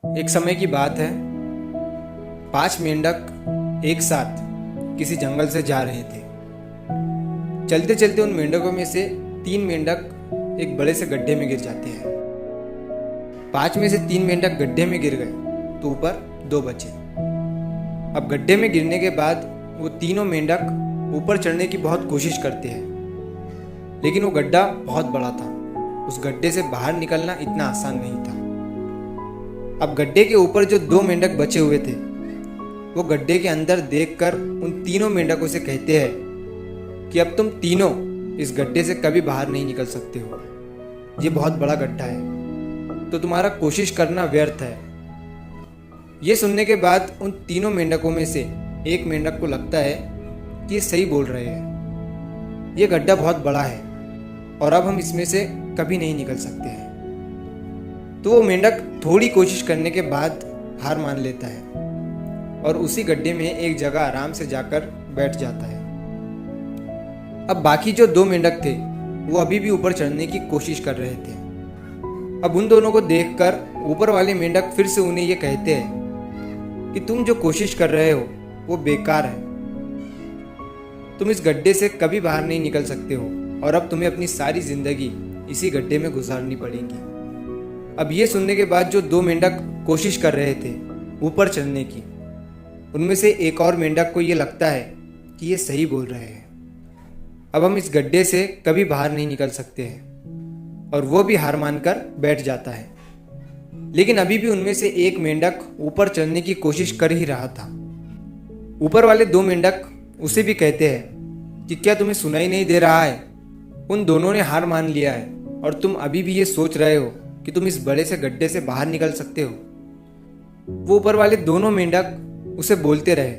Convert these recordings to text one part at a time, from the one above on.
एक समय की बात है। 5 मेंढक एक साथ किसी जंगल से जा रहे थे। चलते चलते उन मेंढकों में से 3 मेंढक एक बड़े से गड्ढे में गिर जाते हैं। 5 में से 3 मेंढक गड्ढे में गिर गए तो ऊपर 2 बचे। अब गड्ढे में गिरने के बाद वो तीनों मेंढक ऊपर चढ़ने की बहुत कोशिश करते हैं, लेकिन वो गड्ढा बहुत बड़ा था। उस गड्ढे से बाहर निकलना इतना आसान नहीं था। अब गड्ढे के ऊपर जो 2 मेंढक बचे हुए थे, वो गड्ढे के अंदर देखकर उन तीनों मेंढकों से कहते हैं कि अब तुम तीनों इस गड्ढे से कभी बाहर नहीं निकल सकते हो। ये बहुत बड़ा गड्ढा है, तो तुम्हारा कोशिश करना व्यर्थ है। ये सुनने के बाद उन तीनों मेंढकों में से एक मेंढक को लगता है कि ये सही बोल रहे हैं। ये गड्ढा बहुत बड़ा है और अब हम इसमें से कभी नहीं निकल सकते हैं। तो वो मेंढक थोड़ी कोशिश करने के बाद हार मान लेता है और उसी गड्ढे में एक जगह आराम से जाकर बैठ जाता है। अब बाकी जो 2 मेंढक थे वो अभी भी ऊपर चढ़ने की कोशिश कर रहे थे। अब उन दोनों को देखकर ऊपर वाले मेंढक फिर से उन्हें ये कहते हैं कि तुम जो कोशिश कर रहे हो वो बेकार है। तुम इस गड्ढे से कभी बाहर नहीं निकल सकते हो और अब तुम्हें अपनी सारी जिंदगी इसी गड्ढे में गुजारनी पड़ेगी। अब ये सुनने के बाद जो 2 मेंढक कोशिश कर रहे थे ऊपर चढ़ने की, उनमें से एक और मेंढक को ये लगता है कि ये सही बोल रहे हैं। अब हम इस गड्ढे से कभी बाहर नहीं निकल सकते हैं और वो भी हार मानकर बैठ जाता है। लेकिन अभी भी उनमें से एक मेंढक ऊपर चढ़ने की कोशिश कर ही रहा था। ऊपर वाले 2 मेंढक उसे भी कहते हैं कि क्या तुम्हें सुनाई नहीं दे रहा है? उन दोनों ने हार मान लिया है और तुम अभी भी ये सोच रहे हो कि तुम इस बड़े से गड्ढे से बाहर निकल सकते हो। वो ऊपर वाले दोनों मेंढक उसे बोलते रहे,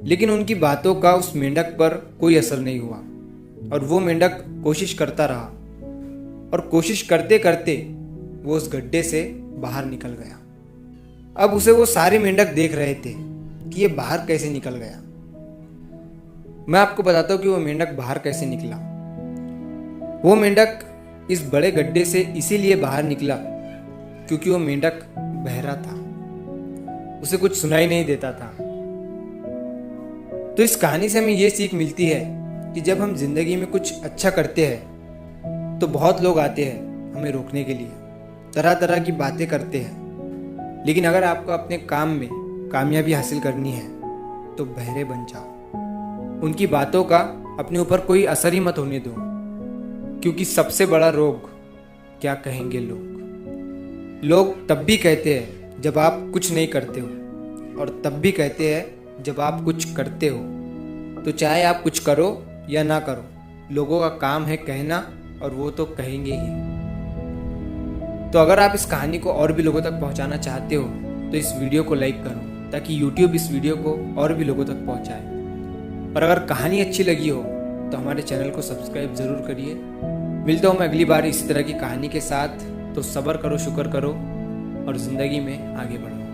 लेकिन उनकी बातों का उस मेंढक पर कोई असर नहीं हुआ और वो मेंढक कोशिश करता रहा और कोशिश करते करते वो उस गड्ढे से बाहर निकल गया। अब उसे वो सारे मेंढक देख रहे थे कि ये बाहर कैसे निकल गया। मैं आपको बताता हूँ कि वो मेंढक बाहर कैसे निकला। वो मेंढक इस बड़े गड्ढे से इसीलिए बाहर निकला क्योंकि वो मेंढक बहरा था, उसे कुछ सुनाई नहीं देता था। तो इस कहानी से हमें ये सीख मिलती है कि जब हम जिंदगी में कुछ अच्छा करते हैं तो बहुत लोग आते हैं हमें रोकने के लिए, तरह तरह की बातें करते हैं। लेकिन अगर आपको अपने काम में कामयाबी हासिल करनी है तो बहरे बन जाओ। उनकी बातों का अपने ऊपर कोई असर ही मत होने दो, क्योंकि सबसे बड़ा रोग क्या कहेंगे लोग। लोग तब भी कहते हैं जब आप कुछ नहीं करते हो और तब भी कहते हैं जब आप कुछ करते हो। तो चाहे आप कुछ करो या ना करो, लोगों का काम है कहना और वो तो कहेंगे ही। तो अगर आप इस कहानी को और भी लोगों तक पहुंचाना चाहते हो तो इस वीडियो को लाइक करो ताकि YouTube इस वीडियो को और भी लोगों तक पहुंचाए। और अगर कहानी अच्छी लगी हो तो हमारे चैनल को सब्सक्राइब ज़रूर करिए। मिलता हूँ मैं अगली बार इसी तरह की कहानी के साथ। तो सब्र करो, शुक्र करो और ज़िंदगी में आगे बढ़ो।